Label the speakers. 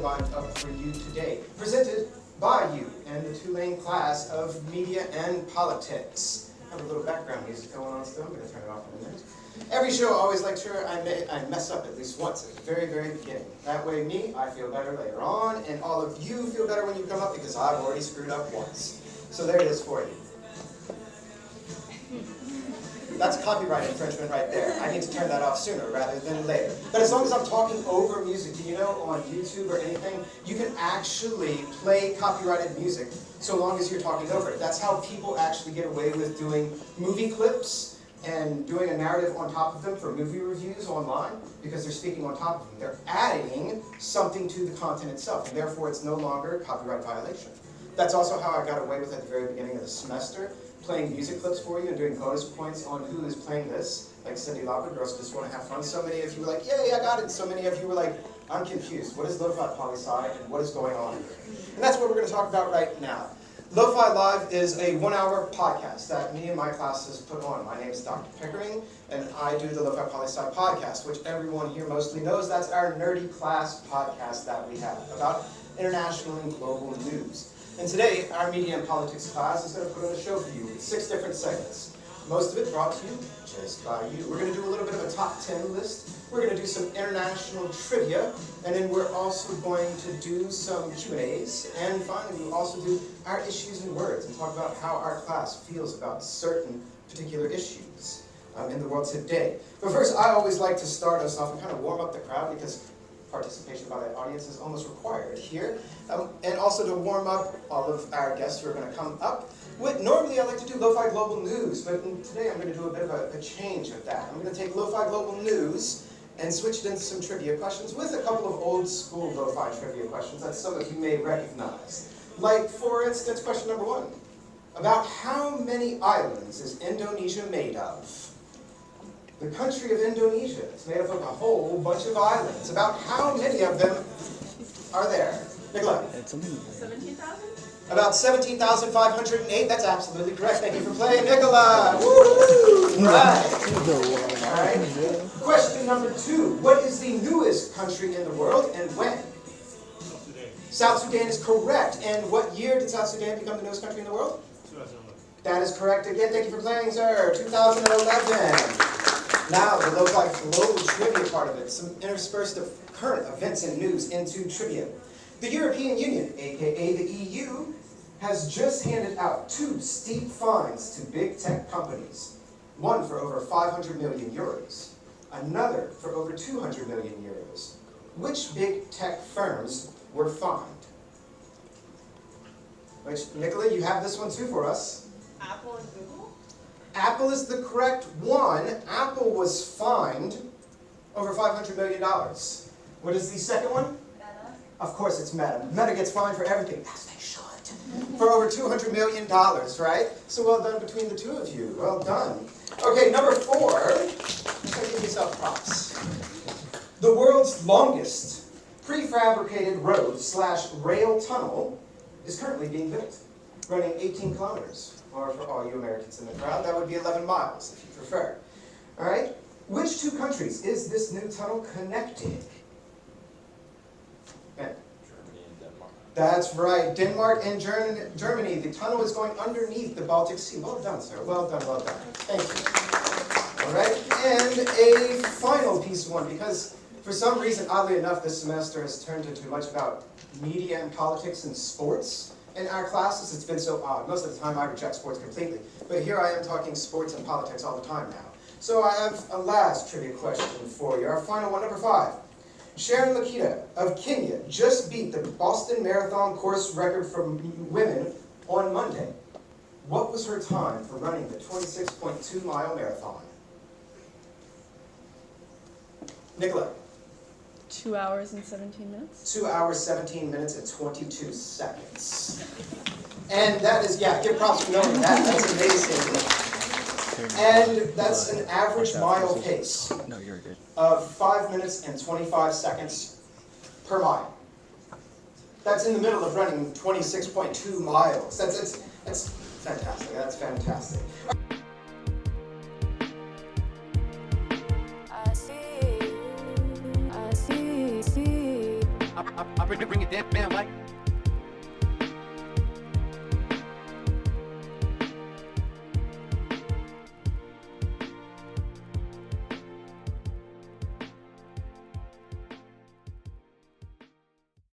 Speaker 1: lined up for you today, presented by you and the Tulane class of Media and Politics. I have a little background music going on still. I'm going to turn it off in a minute. Every show, I always like sure I mess up at least once at the very, very beginning. That way I feel better later on, and all of you feel better when you come up because I've already screwed up once. So there it is for you. That's copyright infringement right there. I need to turn that off sooner rather than later. But as long as I'm talking over music, do you know on YouTube or anything, you can actually play copyrighted music so long as you're talking over it. That's how people actually get away with doing movie clips and doing a narrative on top of them for movie reviews online, because they're speaking on top of them. They're adding something to the content itself, and therefore it's no longer a copyright violation. That's also how I got away with at the very beginning of the semester, playing music clips for you and doing bonus points on who is playing this, like Cindy Lauper, Girls Just Want to Have Fun. So many of you were like, yay, I got it. So many of you were like, I'm confused. What is Lofi Poli Sci and what is going on here? And that's what we're going to talk about right now. Lofi Live is a 1-hour podcast that me and my classes put on. My name is Dr. Pickering, and I do the Lofi Poli Sci podcast, which everyone here mostly knows. That's our nerdy class podcast that we have about international and global news. And today, our Media and Politics class is going to put on a show for you with 6 different segments. Most of it brought to you just by you. We're going to do a little bit of a top 10 list. We're going to do some international trivia, and then we're also going to do some Q&As, and finally we'll also do our issues and words and talk about how our class feels about certain particular issues in the world today. But first, I always like to start us off and kind of warm up the crowd because participation by the audience is almost required here, and also to warm up all of our guests who are going to come up. Normally I like to do Lo-Fi Global News, but today I'm going to do a bit of a change of that. I'm going to take Lo-Fi Global News and switch it into some trivia questions with a couple of old school lo-fi trivia questions that some of you may recognize. Like, for instance, question number 1. About how many islands is Indonesia made of? The country of Indonesia is made up of a whole bunch of islands. About how many of them are there? Nicola?
Speaker 2: 17,000?
Speaker 1: About 17,508. That's absolutely correct. Thank you for playing, Nicola. Woo! Right. All right. Question number 2. What is the newest country in the world and when? South Sudan is correct. And what year did South Sudan become the newest country in the world?
Speaker 3: 2011.
Speaker 1: That is correct again. Thank you for playing, sir. 2011. Now, the Lo-Fi Global Trivia part of it, some interspersed of current events and news into trivia. The European Union, aka the EU, has just handed out 2 steep fines to big tech companies. One for over 500 million euros, another for over 200 million euros. Which big tech firms were fined? Which, Nicola, you have this one too for us.
Speaker 2: Apple and Google?
Speaker 1: Apple is the correct one. Apple was fined over $500 million. What is the second one?
Speaker 2: Meta.
Speaker 1: Of course it's Meta. Meta gets fined for everything, as they should. For over $200 million, right? So well done between the two of you. Well done. Okay, number 4. Give yourself props. The world's longest prefabricated road/rail tunnel is currently being built, running 18 kilometers. Or for all you Americans in the crowd, that would be 11 miles if you prefer. All right? Which 2 countries is this new tunnel connecting? Ben.
Speaker 3: Germany and Denmark.
Speaker 1: That's right, Denmark and Germany. The tunnel is going underneath the Baltic Sea. Well done, sir. Well done, well done. Thank you. All right, and a final piece one, because for some reason, oddly enough, this semester has turned into much about media and politics and sports. In our classes, it's been so odd. Most of the time, I reject sports completely. But here I am talking sports and politics all the time now. So I have a last trivia question for you. Our final one, number 5. Sharon Lakita of Kenya just beat the Boston Marathon course record for women on Monday. What was her time for running the 26.2-mile marathon? Nicola?
Speaker 2: 2 hours and 17 minutes?
Speaker 1: 2 hours, 17 minutes, and 22 seconds. And that is, yeah, give props for knowing that. That's amazing. And that's an average mile pace of 5 minutes and 25 seconds per mile. That's in the middle of running 26.2 miles. That's fantastic. That's fantastic.
Speaker 3: I bring it down like